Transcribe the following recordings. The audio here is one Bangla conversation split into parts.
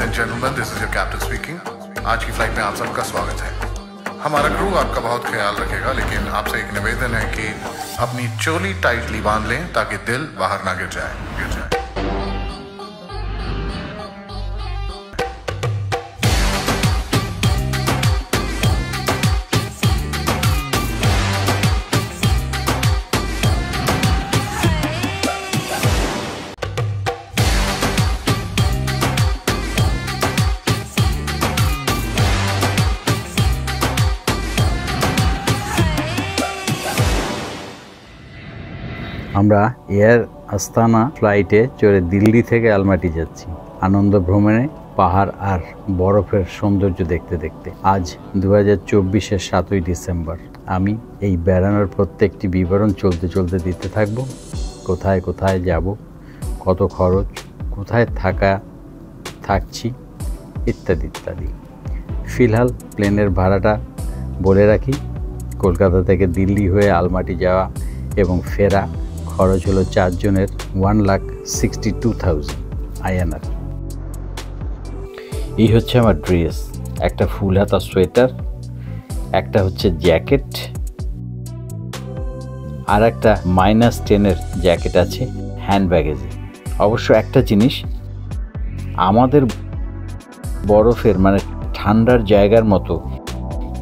Ladies and gentlemen, this is your captain speaking. आज की फ्लाइट में आप सबका स्वागत है। हमारा क्रू आपका बहुत ख्याल रखेगा, लेकिन आपसे एक निवेदन है कि अपनी चोली टाइटली बांध लें ताकि दिल बाहर ना गिर जाए। আমরা এয়ার আস্তানা ফ্লাইটে চড়ে দিল্লি থেকে আলমাটি যাচ্ছি আনন্দ ভ্রমণে, পাহাড় আর বরফের সৌন্দর্য দেখতে দেখতে। আজ 2024-এর 7ই ডিসেম্বর। আমি এই বেড়ানোর প্রত্যেকটি বিবরণ চলতে চলতে দিতে থাকব। কোথায় কোথায় যাব, কত খরচ, কোথায় থাকছি ইত্যাদি ইত্যাদি। ফিলহাল প্লেনের ভাড়াটা বলে রাখি। কলকাতা থেকে দিল্লি হয়ে আলমাটি যাওয়া এবং ফেরা খরচ হলো 4 জনের 1,62,000 INR। এই হচ্ছে আমার ড্রেস, একটা ফুল হাতা সোয়েটার, একটা হচ্ছে জ্যাকেট, আর একটা -10-এর জ্যাকেট আছে হ্যান্ড ব্যাগেজে। অবশ্য একটা জিনিস, আমাদের বরফের মানে ঠান্ডার জায়গার মতো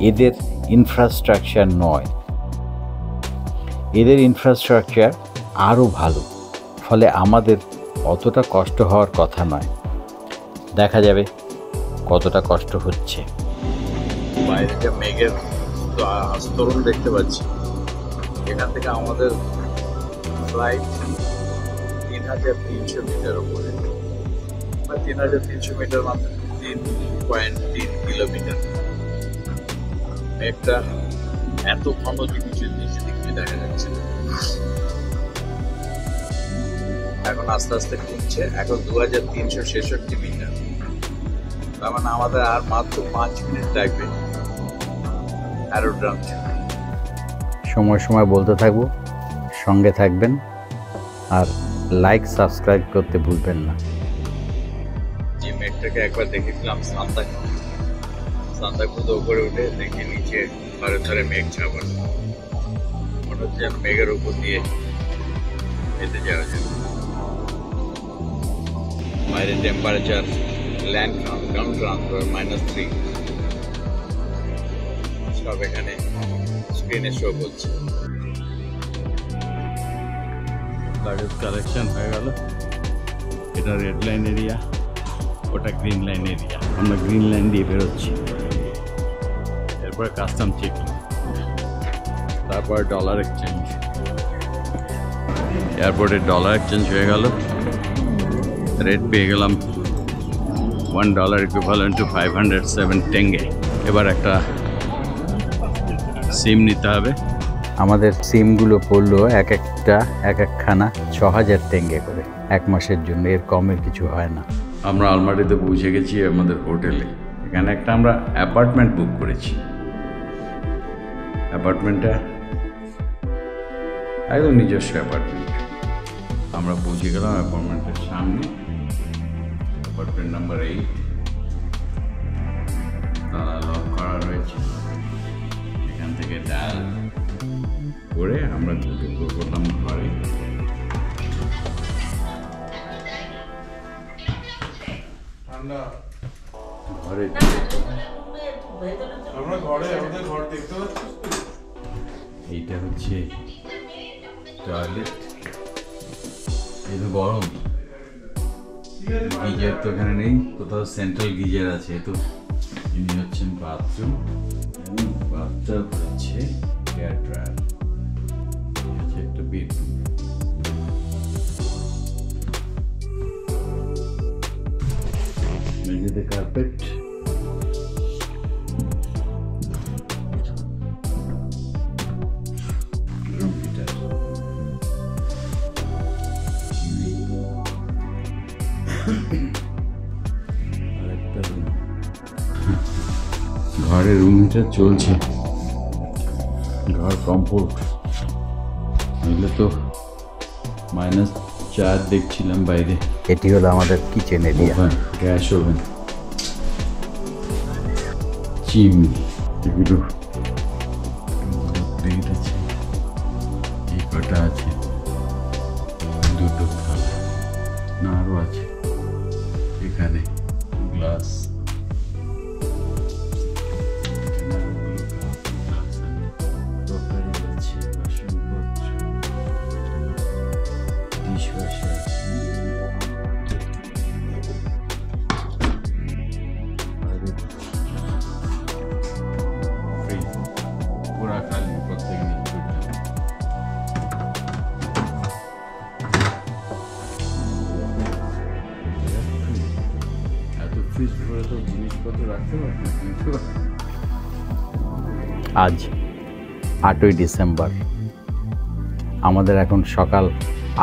এদের ইনফ্রাস্ট্রাকচার নয়। এদের ইনফ্রাস্ট্রাকচার আরও ভালো, ফলে আমাদের অতটা কষ্ট হওয়ার কথা নয়। দেখা যাবে কতটা কষ্ট হচ্ছে। বাইরে মেঘের আস্তরণ দেখতে পাচ্ছি। এখান থেকে আমাদের ফ্লাইট 3,300 মিটার উপরে, 3,300 মিটার মাত্র 3.3 কিলোমিটার। মেঘটা এত ঘন জিনিসের নিচে দিকে দেখা যাচ্ছে। এখন আস্তে আস্তে কমছে, এখন 2,366 মিটার। তার মানে আমাদের আর মাত্র 5 মিনিট লাগবে অ্যারোড্রোম। সময় সময় বলতে থাকবো, সঙ্গে থাকবেন আর লাইক সাবস্ক্রাইব করতে ভুলবেন না। যে মেঘটাকে একবার দেখেছিলাম সান্তাক্রুজ উপরে উঠে দেখি নিচে ধরে ধরে মেঘ ছাপা, মনে হচ্ছে মেঘের উপর দিয়ে যেতে যাওয়া যায়। বাইরে টেম্পারেচার ল্যান্ড গ্রাউন্ড ট্রান্সফার -3 সব এখানে স্ক্রিনে শো করছে। লাগেজ কালেকশন হয়ে গেল। এটা রেড লাইন এরিয়া, ওটা গ্রিন লাইন এরিয়া। আমরা গ্রিন লাইন দিয়ে বেরোচ্ছি। এরপরে কাস্টম চেকিং, তারপর ডলার এক্সচেঞ্জ। এয়ারপোর্টে ডলার এক্সচেঞ্জ হয়ে গেল। রেট পেয়ে গেলাম $1 ইকুইভ্যালেন্ট টু 507 টেঙ্গে। এবার একটা সিম নিতে হবে। আমাদের সিমগুলো পড়লো এক একখানা 6,000 টেঙ্গে করে 1 মাসের জন্য। এর কমের কিছু হয় না। আমরা আলমাটিতে পৌঁছে গেছি আমাদের হোটেলে। এখানে একটা আমরা অ্যাপার্টমেন্ট বুক করেছি। অ্যাপার্টমেন্টটা একদম নিজস্ব অ্যাপার্টমেন্ট। আমরা পৌঁছে গেলাম অ্যাপার্টমেন্টের সামনে। অ্যাপার্টমেন্ট নাম্বার 8, তালা লক করা রয়েছে। এখান থেকে ডায়াল করে আমরা ঢুকে পড়লাম ঘরে। এইটা হচ্ছে টয়লেট। এই তো গরম, গিজার তো এখানে নেই, কোথাও সেন্ট্রাল গিজার আছে। তো ইনি হচ্ছেন বাথরুম, বাথটাব হচ্ছে হেয়ার ড্রায়ার, হচ্ছে একটা বেডরুম। মেঝেতে কার্পেট, রুম হিটার, আরেকটা রুম। ঘরে রুম হিটার চলছে। ঘর কমফোর্ট। এগুলো তো -4 দেখছিলাম বাইরে। এটি হলো আমাদের kitchen area. Gas oven, chimney, এগুলো প্লেট আছে, এই কটা আছে, দুটো থালা, না আরও আছে এখানে গ্লাস, আজ 8ই ডিসেম্বর, আমাদের এখন সকাল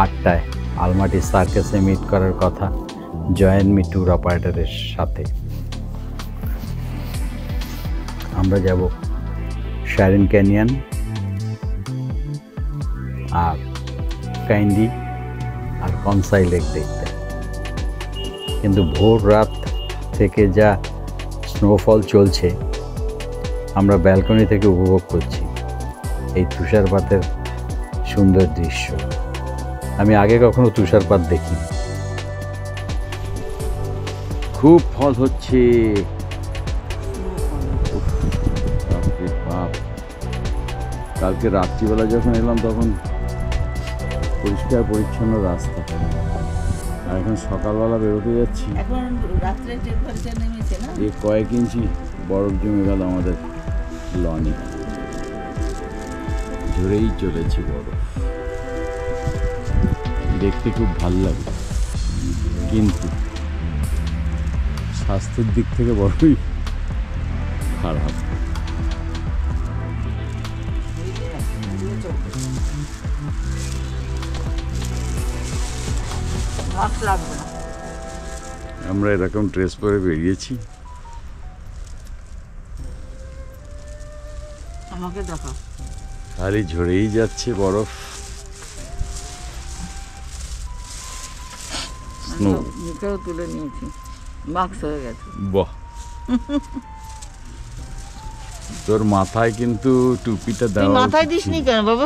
8টায় আলমাটি সার্কাসে মিট করার কথা জয়েন মি ট্যুর অপারেটরের সাথে। আমরা যাব শ্যারিন ক্যানিয়ন আর কাইন্ডি আর কনসাই লেক দেখতে, কিন্তু ভোর রাত থেকে যা স্নোফল চলছে আমরা ব্যালকনি থেকে উপভোগ করছি এই তুষারপাতের সুন্দর দৃশ্য। আমি আগে কখনো তুষারপাত দেখিনি। খুব ফল হচ্ছে, কালকে রাত্রিবেলা যখন এলাম তখন পরিষ্কার পরিচ্ছন্ন রাস্তা, আর এখন সকালবেলা বেরোতে যাচ্ছি, এই কয়েক ইঞ্চি বরফ জমে গেল আমাদের লনে, ঝরেই চলেছে বরফ। দেখতে খুব ভালো লাগে, কিন্তু স্বাস্থ্যের দিক থেকে বড়ই খারাপ। আমরা এরকম ড্রেস পরে বেরিয়েছি, আমাকে দেখো খালি ঝরেই যাচ্ছে বরফ। মুখেও তুলে নিয়েছি, মাস্ক হয়ে গেছে। বাহ, তোর মাথায় কিন্তু টুপিটা তুই দেওয়া মাথায় দিসনি কেন বাবা?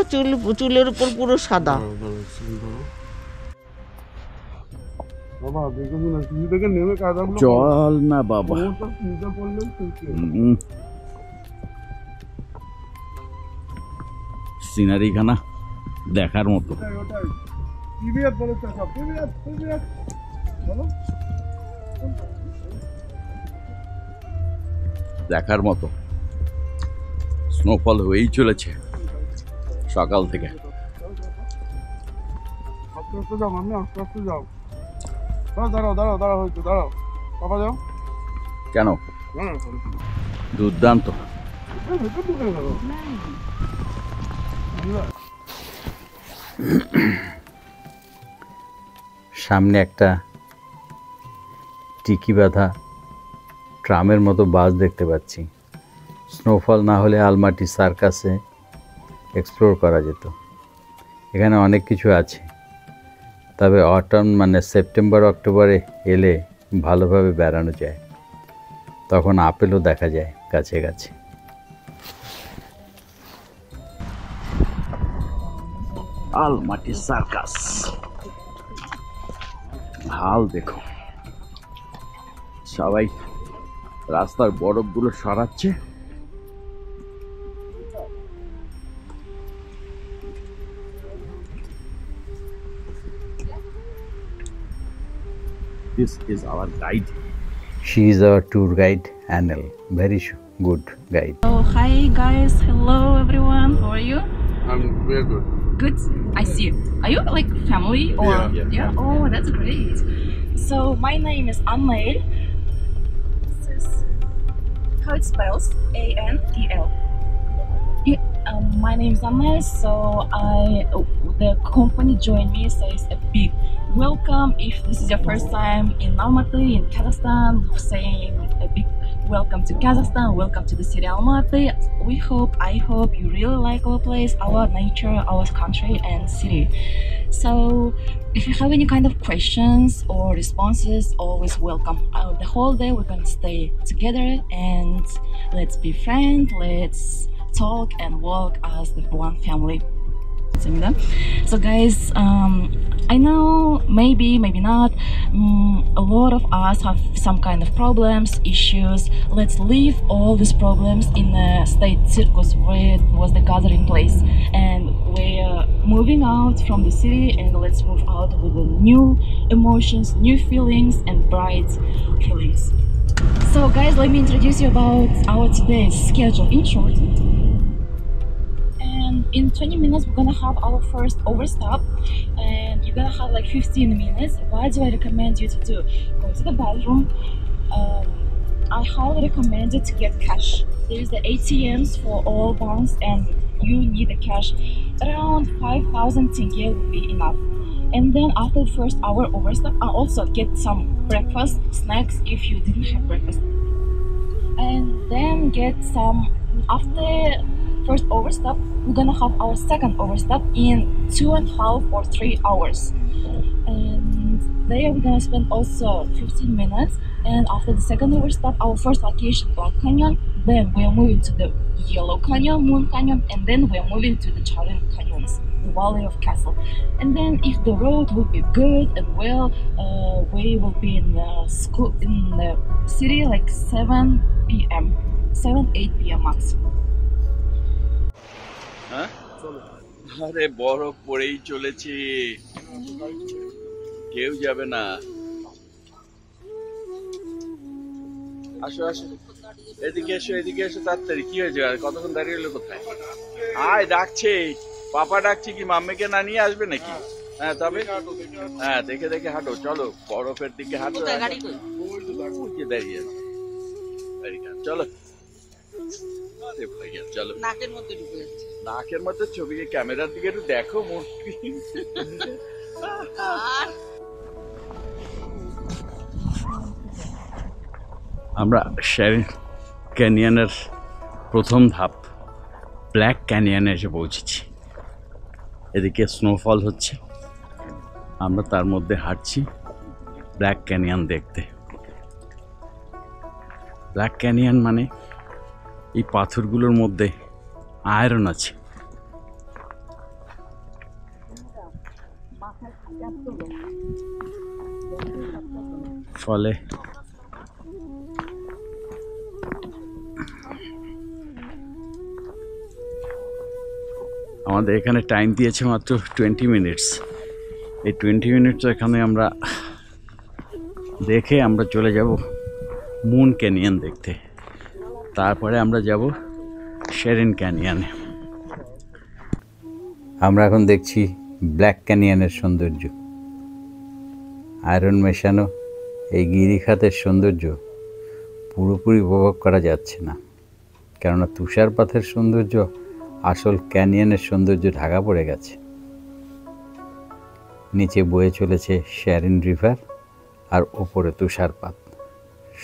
চুলের উপর পুরো সাদা। চল না বাবা, সিনারিখানা দেখার মতো, দেখার মতো। স্নোফল হয়েই চলেছে সকাল থেকে। আস্তে আস্তে যাও মাম্মি, আস্তে আস্তে যাও। দাঁড়াও দাঁড়াও দাঁড়াও, হয়তো দাঁড়াও, বাবা যাও। কেন? দুর্দান্ত। সামনে একটা টিকি বাঁধা ট্রামের মতো বাস দেখতে পাচ্ছি। স্নোফল না হলে আলমাটি সার্কাসে এক্সপ্লোর করা যেত। এখানে অনেক কিছু আছে, তবে অটম মানে সেপ্টেম্বর অক্টোবরে এলে ভালোভাবে বেড়ানো যায়, তখন আপেলও দেখা যায় গাছে গাছে। আলমাটি সার্কাস হাল দেখো, সবাই রাস্তার বরফগুলো সরাচ্ছে। This is our guide. She is our tour guide, Anil. Very good guide. Oh, hi guys. Hello everyone. How are you? I'm very good. Good. I see. Are you like family or Yeah. Oh, that's great. So my name is Anel. This is how it spells Anel. Yeah, my name is Anel. So the company joined me, says a big welcome. If this is your first time in Almaty in Kazakhstan, saying a big welcome to Kazakhstan, welcome to the city Almaty. I hope you really like our place, our nature, our country and city. So if you have any kind of questions or responses, always welcome. The whole day we're gonna stay together and let's be friends, let's talk and walk as the one family. So guys, I know maybe not, a lot of us have some kind of problems, issues. Let's leave all these problems in the state circus where it was the gathering place, and we're moving out from the city, and let's move out with the new emotions, new feelings and bright feelings. So guys, let me introduce you about our today's schedule in short. And in 20 minutes we're gonna have our first overstop, and you're gonna have like 15 minutes. What do I recommend you to do? Go to the bathroom. I highly recommend you to get cash. There's the ATMs for all banks and you need the cash. Around 5,000 tenge will be enough. And then after the first hour overstop, I also get some breakfast, snacks if you didn't have breakfast. And then get some, after first overstop, we're gonna have our second overstop in 2.5 or 3 hours. And there we're gonna spend also 15 minutes. And after the second overstop, our first location, Black Canyon, then we are moving to the Yellow Canyon, Moon Canyon, and then we are moving to the Charin Canyons, the Valley of Castle. And then if the road will be good and well, we will be in the school, in the city like 7 p.m. 7-8 p.m. max. আরে বরফ পড়েই চলেছে, কেউ যাবে না। আসো আসো, এদিকে এসো তাড়াতাড়ি। কি হয়েছে, আর কতক্ষণ দাঁড়িয়ে এলো? কোথায়? আয়, ডাকছে, পাপা ডাকছে। কি মাম্মিকে না নিয়ে আসবে নাকি? হ্যাঁ তবে, হ্যাঁ দেখে হাঁটো, চলো বরফের দিকে হাঁটো। দাঁড়িয়ে চলো, আরে ভাইয়া চলো। নাকের মধ্যে ছবি, ক্যামেরার দিকে একটু দেখো মূর্তি। আমরা শেরিন ক্যানিয়নের প্রথম ধাপ ব্ল্যাক ক্যানিয়নে এসে পৌঁছেছি। এদিকে স্নোফল হচ্ছে, আমরা তার মধ্যে হাঁটছি ব্ল্যাক ক্যানিয়ন দেখতে। ব্ল্যাক ক্যানিয়ন মানে এই পাথরগুলোর মধ্যে আয়রন আছে। ফলে আমাদের এখানে টাইম দিয়েছে মাত্র 20 মিনিটস। এই 20 মিনিটস এখানে আমরা দেখে আমরা চলে যাব মুন ক্যানিয়ন দেখতে। তারপরে আমরা যাব শেরিন ক্যানিয়নে। আমরা এখন দেখছি ব্ল্যাক ক্যানিয়নের সৌন্দর্য। আয়রন মেশানো এই গিরিখাতের সৌন্দর্য পুরোপুরি উপভোগ করা যাচ্ছে না, কেননা তুষারপাতের সৌন্দর্য আসল ক্যানিয়নের সৌন্দর্য ঢাকা পড়ে গেছে। নিচে বয়ে চলেছে শেরিন রিভার আর ওপরে তুষারপাত,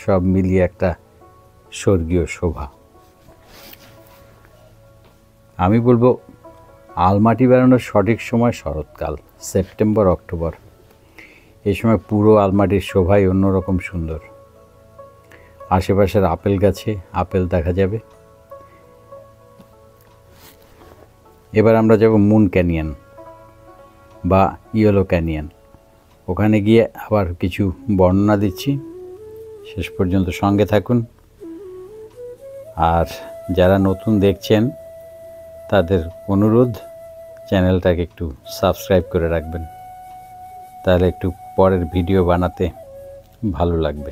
সব মিলিয়ে একটা স্বর্গীয় শোভা। আমি বলবো আলমাটি বেড়ানোর সঠিক সময় শরৎকাল, সেপ্টেম্বর অক্টোবর। এই সময় পুরো আলমাটির শোভাই অন্যরকম সুন্দর। আশেপাশের আপেল গাছে আপেল দেখা যাবে। এবার আমরা যাব মুন ক্যানিয়ন বা ইয়েলো ক্যানিয়ন। ওখানে গিয়ে আবার কিছু বর্ণনা দিচ্ছি, শেষ পর্যন্ত সঙ্গে থাকুন। আর যারা নতুন দেখছেন তাদের অনুরোধ চ্যানেলটাকে একটু সাবস্ক্রাইব করে রাখবেন, তাহলে একটু পরের ভিডিও বানাতে ভালো লাগবে।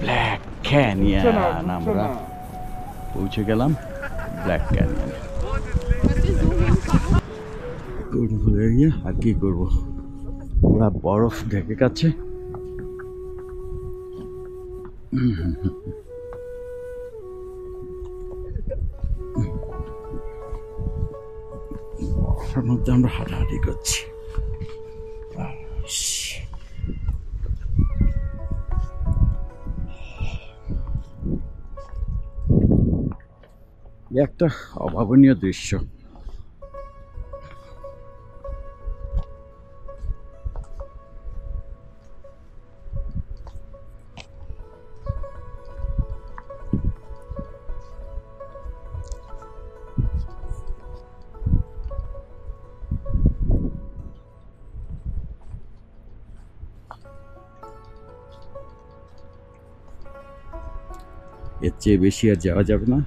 ব্ল্যাক ক্যানিয়ন, আমরা পৌঁছে গেলাম ব্ল্যাক ক্যানিয়ন। বিউটিফুল এরিয়া, আর কি করবো, পুরা বরফ ঢেকে গেছে। বরফের মধ্যে আমরা হাঁটাহাঁটি করছি। একটা অভাবনীয় দৃশ্য। এর চেয়ে বেশি আর যাওয়া যাবে না।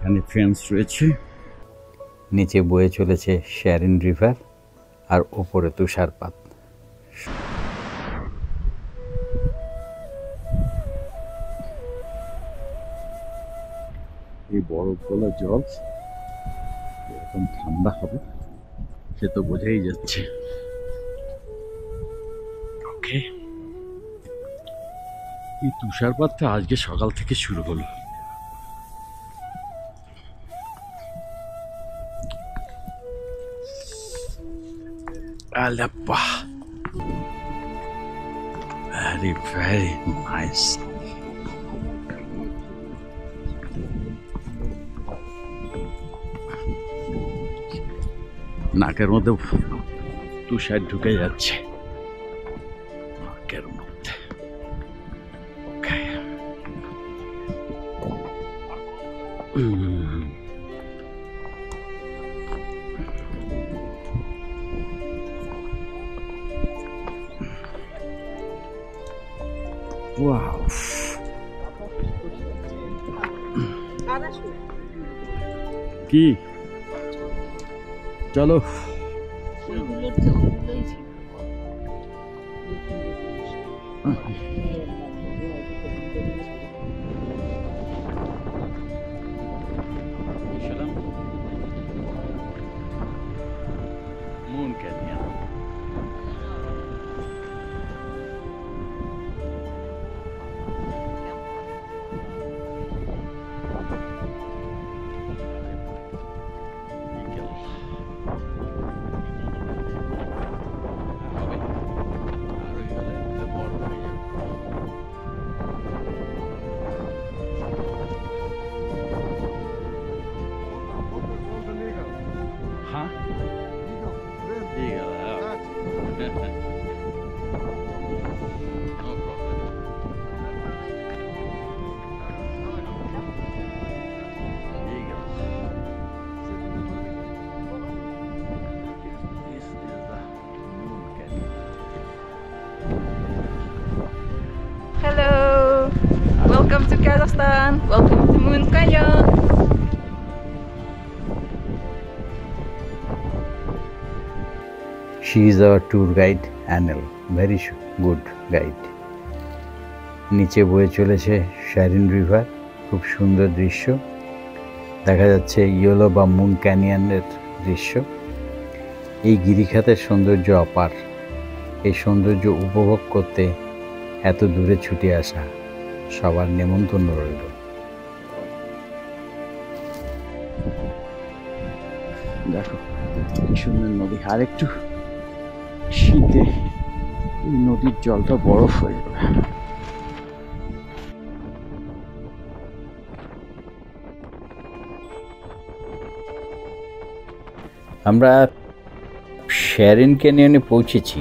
এখানে ফেন্স রয়েছে। নিচে বয়ে চলেছে শ্যারিন রিভার আর ওপরে তুষারপাত। এই বরফ গলা জল এরকম ঠান্ডা হবে সে তো বোঝাই যাচ্ছে। ওকে, এই তুষারপাতটা আজকে সকাল থেকে শুরু হলো। আলাপা, very very nice. নাকের মধ্যে তুষার ঢুকে যাচ্ছে নাকের মধ্যে। ওকে, ওয়াও, কি চলো। Moon canyon. हाँ, ठीक है। No problem. ठीक है। This is the moon canyon. Hello, welcome to Kazakhstan. Welcome to Moon Canyon. She is our tour guide, Anil. Very good guide. নিচে বয়ে চলেছে শ্যারিন রিভার। খুব সুন্দর দৃশ্য দেখা যাচ্ছে, ইয়েলো বা মুন ক্যানিয়নের দৃশ্য। এই গিরিখাতের সৌন্দর্য অপার। এই সৌন্দর্য উপভোগ করতে এত দূরে ছুটে আসা সবার নেমন্তন্ন রইল। দেখো কি সুন্দর নদী। আর একটু শীতে এই নদীর জলটা বরফ হয়ে যাবে। আমরা শ্যারিন ক্যানিয়নে পৌঁছেছি।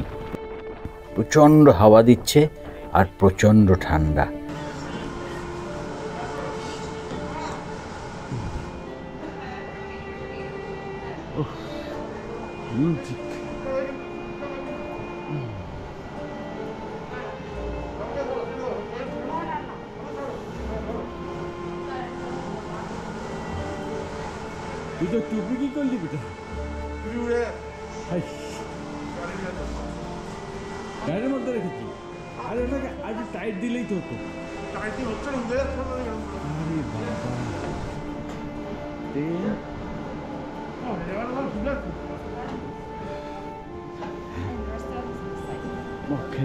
প্রচণ্ড হাওয়া দিচ্ছে আর প্রচণ্ড ঠান্ডা। মিউজিক, তুই তো টুপি কি করলি বেটা? গাড়ির মধ্যে রেখেছি। আর ওটাকে আজ টাইট দিলেই তো হতো। টাইটি হচ্ছে না, উড়ে যাচ্ছে না। আরে বাবা, ওকে।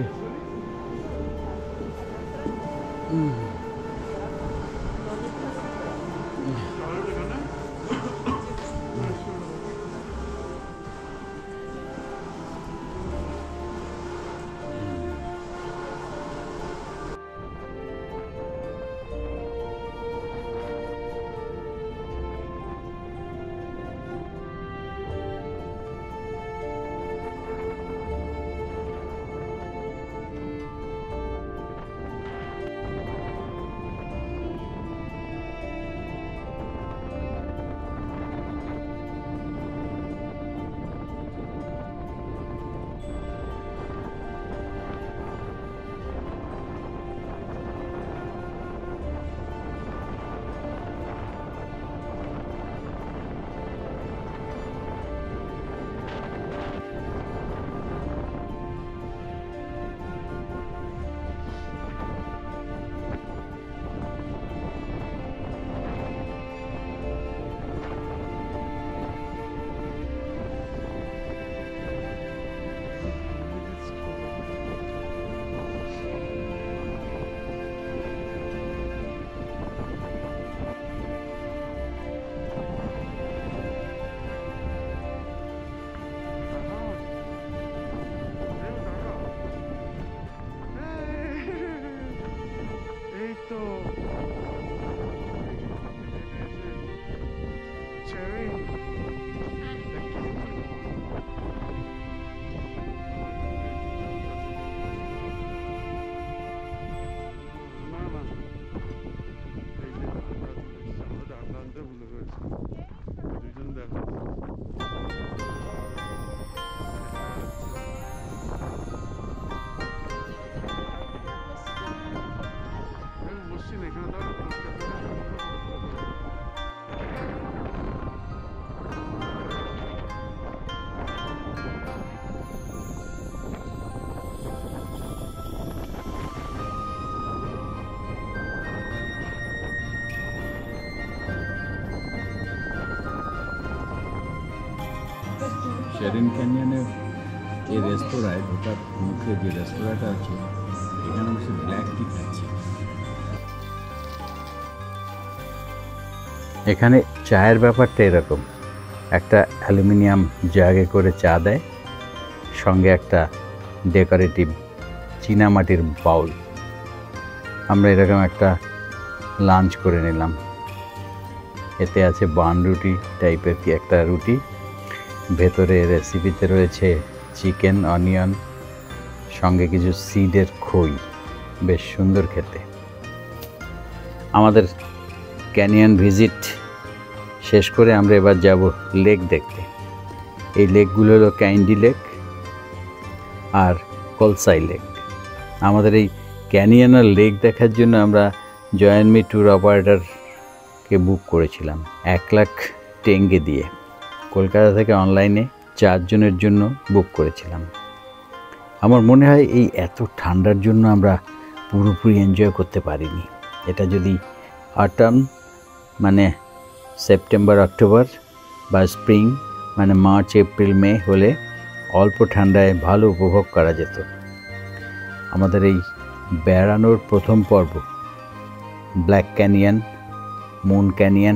শেরিন ক্যানিয়নের এই রেস্তোরাঁয় ঢোকার মুখে যে রেস্তোরাঁটা আছে এখানে আমি শুধু ব্ল্যাক টি খাচ্ছি। এখানে চায়ের ব্যাপারটা এরকম, একটা অ্যালুমিনিয়াম জাগে করে চা দেয়, সঙ্গে একটা ডেকোরেটিভ চীনামাটির বাউল। আমরা এরকম একটা লাঞ্চ করে নিলাম। এতে আছে বান রুটি টাইপের কি একটা রুটি, ভেতরে রেসিপিতে রয়েছে চিকেন, অনিয়ন, সঙ্গে কিছু সিডের খই, বেশ সুন্দর খেতে। আমাদের ক্যানিয়ন ভিজিট শেষ করে আমরা এবার যাব লেক দেখতে। এই লেকগুলো হলো ক্যান্ডি লেক আর কলসাই লেক। আমাদের এই ক্যানিয়ন আর লেক দেখার জন্য আমরা জয়েন্টমি ট্যুর অপারেটরকে বুক করেছিলাম 1 লাখ টেঙ্গে দিয়ে। কলকাতা থেকে অনলাইনে 4 জনের জন্য বুক করেছিলাম। আমার মনে হয় এই এত ঠান্ডার জন্য আমরা পুরোপুরি এনজয় করতে পারিনি। এটা যদি অটাম মানে সেপ্টেম্বর অক্টোবর বা স্প্রিং মানে মার্চ এপ্রিল মে হলে অল্প ঠান্ডায় ভালো উপভোগ করা যেত। আমাদের এই বেড়ানোর প্রথম পর্ব Black Canyon, Moon Canyon,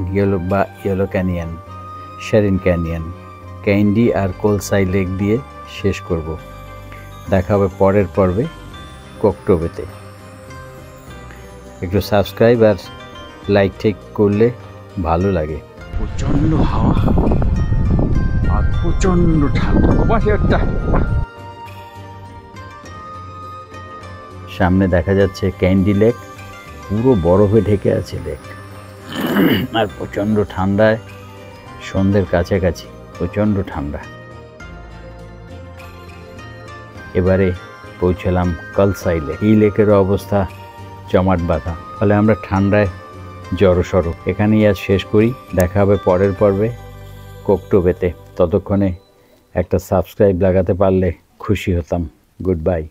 Yellow Canyon, Charyn Canyon, Kaindy আর কলসাই লেক দিয়ে শেষ করব। দেখা হবে পরের পর্বে কোকটোবেতে। একটু সাবস্ক্রাইব আর লাইক টেক করলে ভালো লাগে। প্রচণ্ড হাওয়া আর প্রচণ্ড ঠান্ডা। সামনে দেখা যাচ্ছে ক্যান্ডি লেক, পুরো বরফে ঢেকে আছে লেক, আর প্রচণ্ড ঠান্ডায় সন্ধ্যের কাছাকাছি প্রচণ্ড ঠান্ডা। এবারে পৌঁছলাম কলসাই লেক। এই লেকের অবস্থা জমাট বাঁধা, ফলে আমরা ঠান্ডায় জড়সড়। এখানেই আজ শেষ করি, দেখা হবে পরের পর্বে কোকটোবেতে। ততক্ষণে একটা সাবস্ক্রাইব লাগাতে পারলে খুশি হতাম। Good bye.